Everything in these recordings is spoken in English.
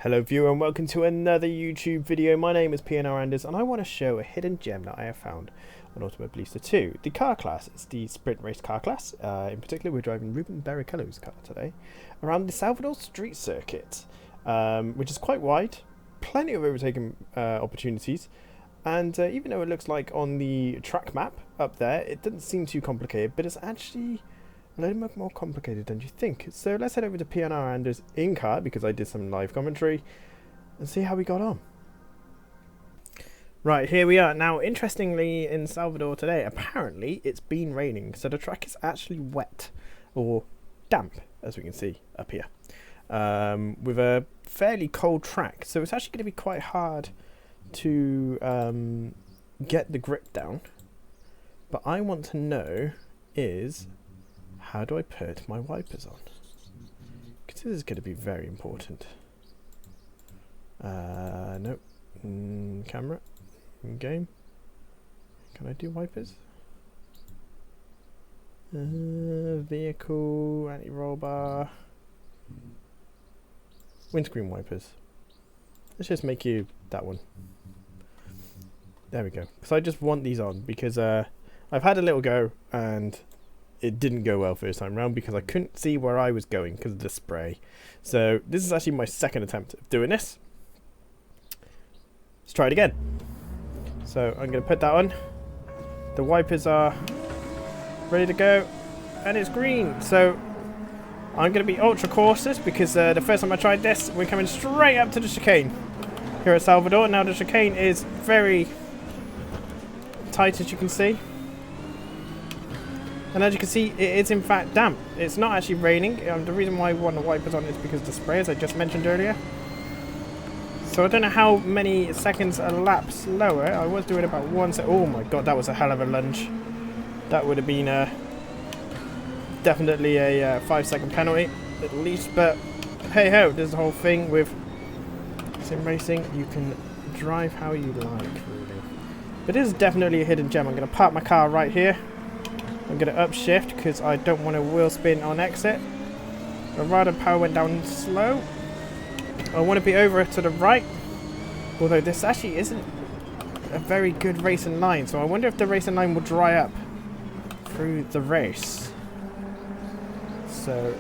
Hello viewer and welcome to another YouTube video. My name is PNR Anders and I want to show a hidden gem that I have found on Automobilista 2. The car class, it's the sprint race car class. In particular we're driving Ruben Barrichello's car today around the Salvador street circuit, which is quite wide, plenty of overtaking opportunities, and even though it looks like on the track map up there it doesn't seem too complicated, but it's actually a little bit more complicated than you think. So let's head over to PNR Anders in car because I did some live commentary and see how we got on. Right, here we are. Now, interestingly, in Salvador today, apparently it's been raining, so the track is actually wet or damp, as we can see up here, with a fairly cold track. So it's actually going to be quite hard to get the grip down. But I want to know is, how do I put my wipers on? Because this is going to be very important. Nope. Camera. Game. Can I do wipers? Vehicle. Anti-roll bar. Windscreen wipers. Let's just make you that one. There we go. So I just want these on because I've had a little go and it didn't go well first time round because I couldn't see where I was going because of the spray. So this is actually my second attempt of doing this. Let's try it again. So I'm going to put that on. The wipers are ready to go and it's green. So I'm going to be ultra cautious because the first time I tried this, we're coming straight up to the chicane here at Salvador. Now the chicane is very tight, as you can see. And as you can see, it is in fact damp. It's not actually raining. The reason why I want the wipers on is because of the spray, as I just mentioned earlier. So I don't know how many seconds a lap slower. I was doing about 1 second. Oh my god, that was a hell of a lunge. That would have been definitely a 5-second penalty at least. But hey ho, there's the whole thing with sim racing. You can drive how you like, really. But this is definitely a hidden gem. I'm going to park my car right here. I'm going to upshift because I don't want to wheel spin on exit. The radar power went down slow. I want to be over to the right. Although this actually isn't a very good racing line. So I wonder if the racing line will dry up through the race. So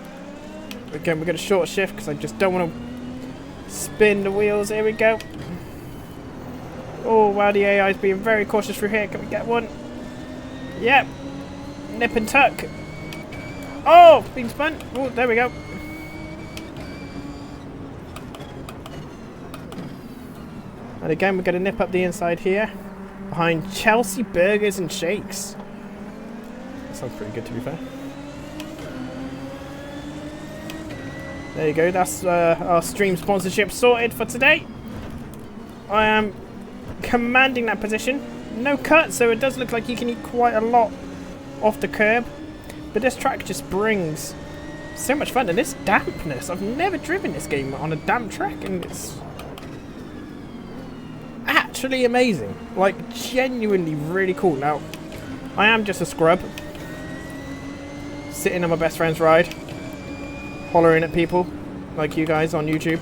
again, we're going to short shift because I just don't want to spin the wheels. Here we go. Oh wow, the AI is being very cautious through here. Can we get one? Yep. Nip and tuck. Oh, being spun. Oh, there we go. And again, we're going to nip up the inside here behind Chelsea Burgers and Shakes. That sounds pretty good, to be fair. There you go. That's our stream sponsorship sorted for today. I am commanding that position. No cut, so it does look like you can eat quite a lot off the curb, but this track just brings so much fun, and this dampness, I've never driven this game on a damp track, and it's actually amazing, like genuinely really cool. Now I am just a scrub sitting on my best friend's ride hollering at people like you guys on YouTube,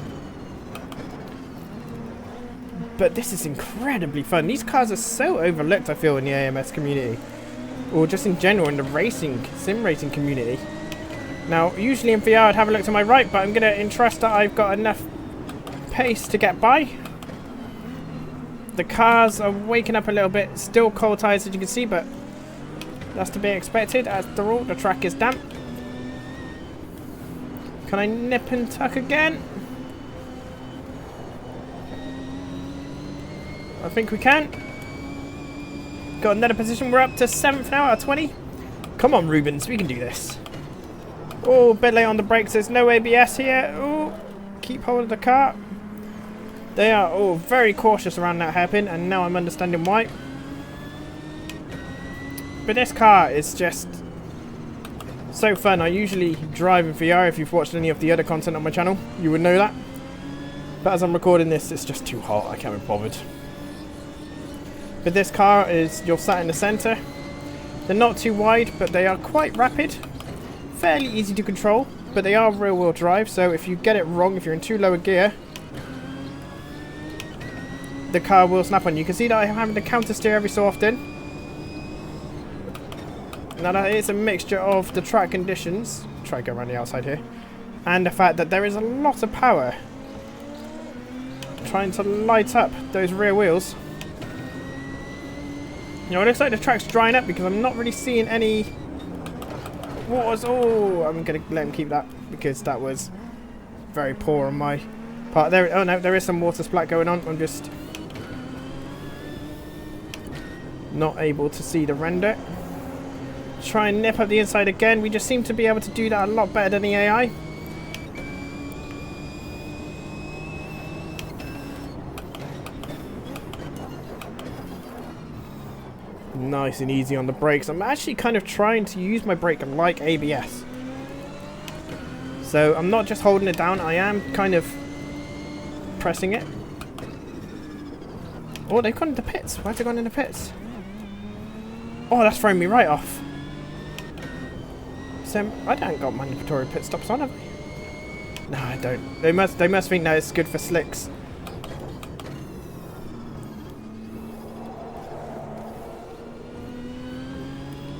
but this is incredibly fun. These cars are so overlooked, I feel, in the AMS community, or just in general in the sim racing community. Now, usually in VR I'd have a look to my right, but I'm going to entrust that I've got enough pace to get by. The cars are waking up a little bit, still cold tyres as you can see, but that's to be expected. After all, the track is damp. Can I nip and tuck again? I think we can. Got another position. We're up to 7th now out of 20. Come on, Rubens. We can do this. Oh, a bit late on the brakes. There's no ABS here. Oh, keep hold of the car. They are very cautious around that hairpin, and now I'm understanding why. But this car is just so fun. I usually drive in VR. If you've watched any of the other content on my channel, you would know that. But as I'm recording this, it's just too hot. I can't be bothered. But this car is, you're sat in the centre. They're not too wide, but they are quite rapid. Fairly easy to control, but they are rear wheel drive, so if you get it wrong, if you're in too low a gear, the car will snap on. You can see that I'm having to counter steer every so often. Now that is a mixture of the track conditions, try to go around the outside here, and the fact that there is a lot of power trying to light up those rear wheels. You know, it looks like the track's drying up because I'm not really seeing any waters. Oh, I'm going to let him keep that because that was very poor on my part. There, oh no, there is some water splat going on. I'm just not able to see the render. Try and nip up the inside again. We just seem to be able to do that a lot better than the AI. Nice and easy on the brakes. I'm actually kind of trying to use my brake like ABS. So I'm not just holding it down, I am kind of pressing it. Oh, they've gone into pits. Why have they gone into pits? Oh, that's throwing me right off. So I don't got mandatory pit stops on, have I? No, I don't. They must think that it's good for slicks.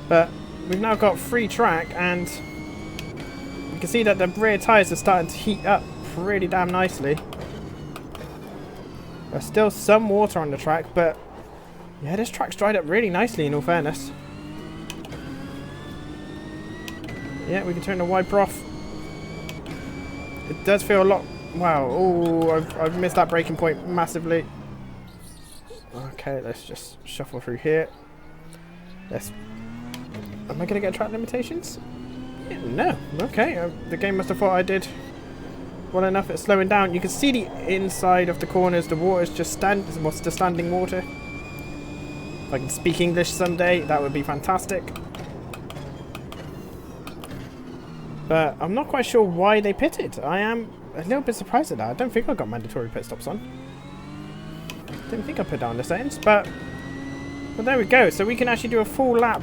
But we've now got free track, and you can see that the rear tyres are starting to heat up pretty damn nicely. There's still some water on the track, but yeah, this track's dried up really nicely in all fairness. Yeah, we can turn the wiper off. It does feel a lot... Wow, oh, I've missed that braking point massively. Okay, let's just shuffle through here. Am I going to get track limitations? Yeah, no. Okay, the game must have thought I did well enough at slowing down. You can see the inside of the corners. The water's just standing water. If I can speak English someday, that would be fantastic. But I'm not quite sure why they pitted. I am a little bit surprised at that. I don't think I got mandatory pit stops on. Didn't think I put down the settings, but well, there we go. So we can actually do a full lap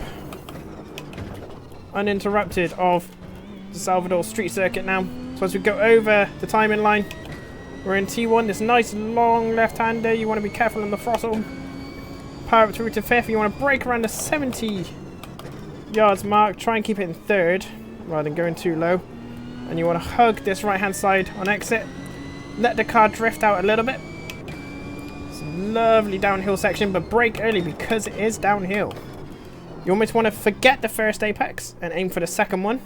uninterrupted of the Salvador street circuit now. So as we go over the timing line, we're in T1, this nice long left-hander. You want to be careful on the throttle. Power up through to fifth. You want to brake around the 70 yards mark. Try and keep it in third rather than going too low. And you want to hug this right-hand side on exit. Let the car drift out a little bit. It's a lovely downhill section, but brake early because it is downhill. You almost want to forget the first apex and aim for the second one.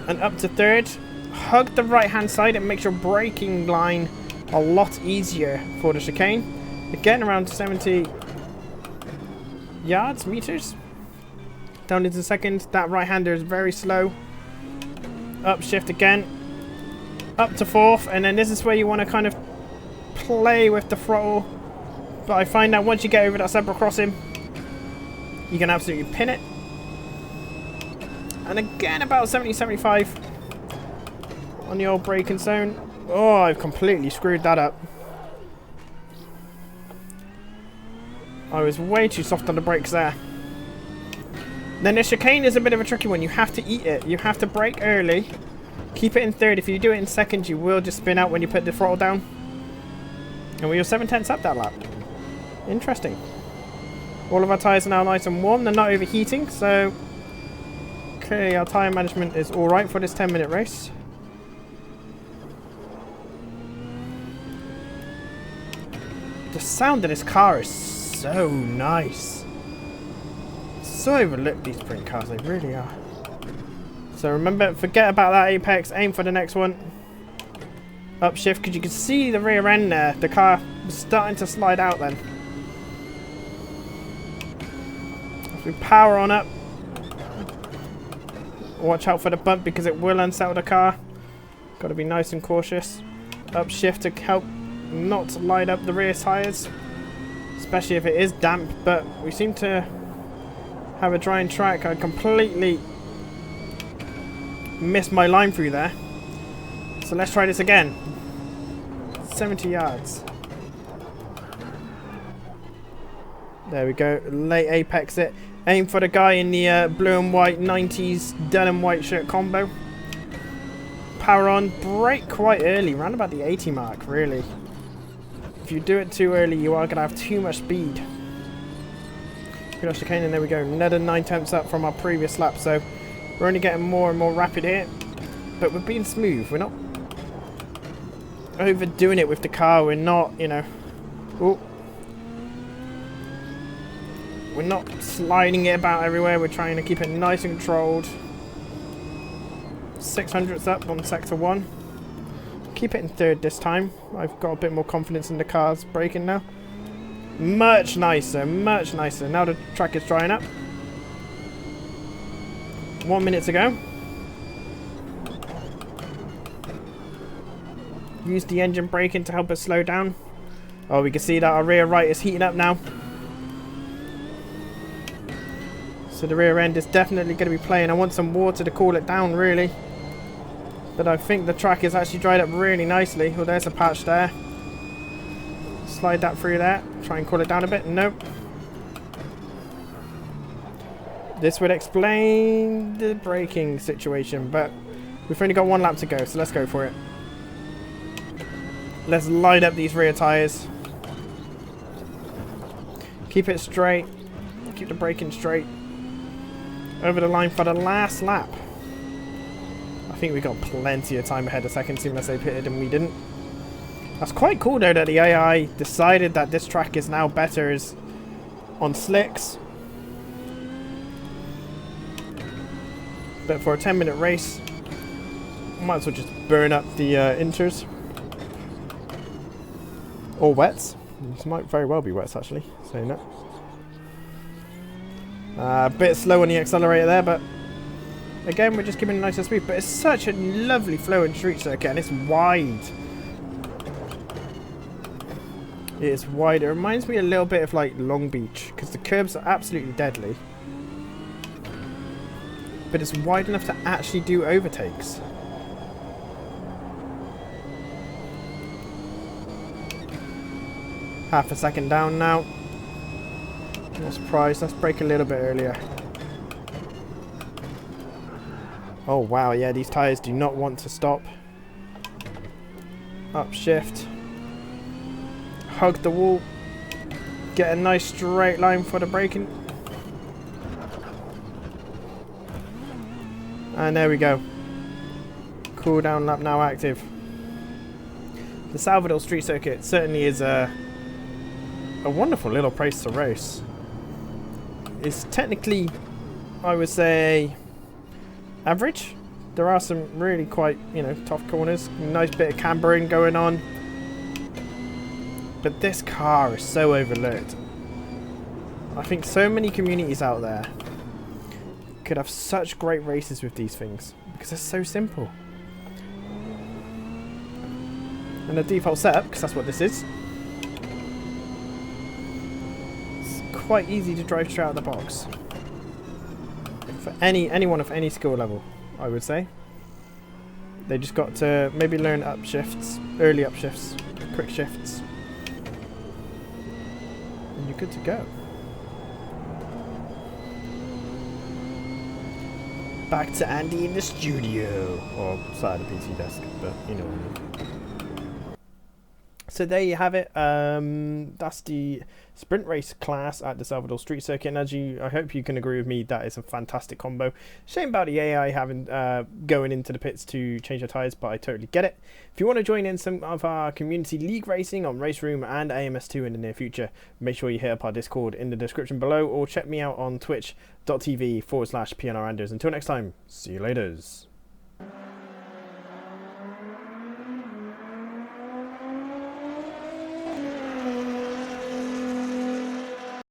And up to third. Hug the right-hand side. It makes your braking line a lot easier for the chicane. Again, around 70 yards, meters. Down into second. That right-hander is very slow. Upshift again. Up to fourth. And then this is where you want to kind of play with the throttle. But I find that once you get over that zebra crossing, you can absolutely pin it. And again, about 70-75 on the old braking zone. Oh, I've completely screwed that up. I was way too soft on the brakes there. Then the chicane is a bit of a tricky one. You have to eat it. You have to brake early. Keep it in third. If you do it in second, you will just spin out when you put the throttle down. And we were 7/10 up that lap. Interesting. All of our tyres are now nice and warm. They're not overheating, so clearly our tyre management is alright for this 10-minute race. The sound of this car is so nice. So overlooked, these sprint cars, they really are. So remember, forget about that apex, aim for the next one. Upshift, because you can see the rear end there. The car was starting to slide out then. As we power on up. Watch out for the bump because it will unsettle the car. Got to be nice and cautious. Upshift to help not light up the rear tyres. Especially if it is damp, but we seem to have a drying track. I completely missed my line through there. So let's try this again. 70 yards. There we go. Late apex it. Aim for the guy in the blue and white 90s denim white shirt combo. Power on. Brake quite early. Around about the 80 mark, really. If you do it too early, you are going to have too much speed. Chicane, and there we go. Another 9/10 up from our previous lap, so we're only getting more and more rapid here. But we're being smooth. We're not overdoing it with the car. We're not, you know... Ooh. We're not sliding it about everywhere. We're trying to keep it nice and controlled. 600ths up on sector 1. Keep it in 3rd this time. I've got a bit more confidence in the car's braking now. Much nicer, much nicer. Now the track is drying up. 1 minute to go. Use the engine braking to help us slow down. Oh, we can see that our rear right is heating up now. So the rear end is definitely going to be playing. I want some water to cool it down, really. But I think the track is actually dried up really nicely. Oh, there's a patch there. Slide that through there. Try and cool it down a bit. Nope. This would explain the braking situation, but we've only got 1 lap to go, so let's go for it. Let's line up these rear tyres. Keep it straight. Keep the braking straight. Over the line for the last lap. I think we got plenty of time ahead of seconds, even as they pitted and we didn't. That's quite cool though that the AI decided that this track is now better on slicks. But for a 10-minute race, might as well just burn up the inters. Or wets. This might very well be wets actually, saying that. A bit slow on the accelerator there, but again, we're just keeping it nice and smooth. But it's such a lovely flowing street circuit, and it's wide. It is wide. It reminds me a little bit of like Long Beach, because the curbs are absolutely deadly. But it's wide enough to actually do overtakes. Half a second down now. No surprise. Let's brake a little bit earlier. Oh wow, yeah, these tyres do not want to stop. Upshift. Hug the wall. Get a nice straight line for the braking. And there we go. Cool down lap now active. The Salvador Street Circuit certainly is a wonderful little place to race. It's technically, I would say, average. There are some really quite, you know, tough corners. Nice bit of cambering going on. But this car is so overlooked. I think so many communities out there could have such great races with these things because they're so simple. And the default setup, because that's what this is, it's quite easy to drive straight out of the box. For anyone of any skill level, I would say. They just got to maybe learn upshifts, early upshifts, quick shifts. And you're good to go. Back to Andy in the studio. Or side of the PC desk, but you know what I mean. So there you have it. That's the sprint race class at the Salvador Street Circuit. And I hope you can agree with me, that is a fantastic combo. Shame about the AI having going into the pits to change their tyres, but I totally get it. If you want to join in some of our community league racing on Race Room and AMS2 in the near future, make sure you hit up our Discord in the description below, or check me out on twitch.tv/PNRAnders. Until next time, see you laters.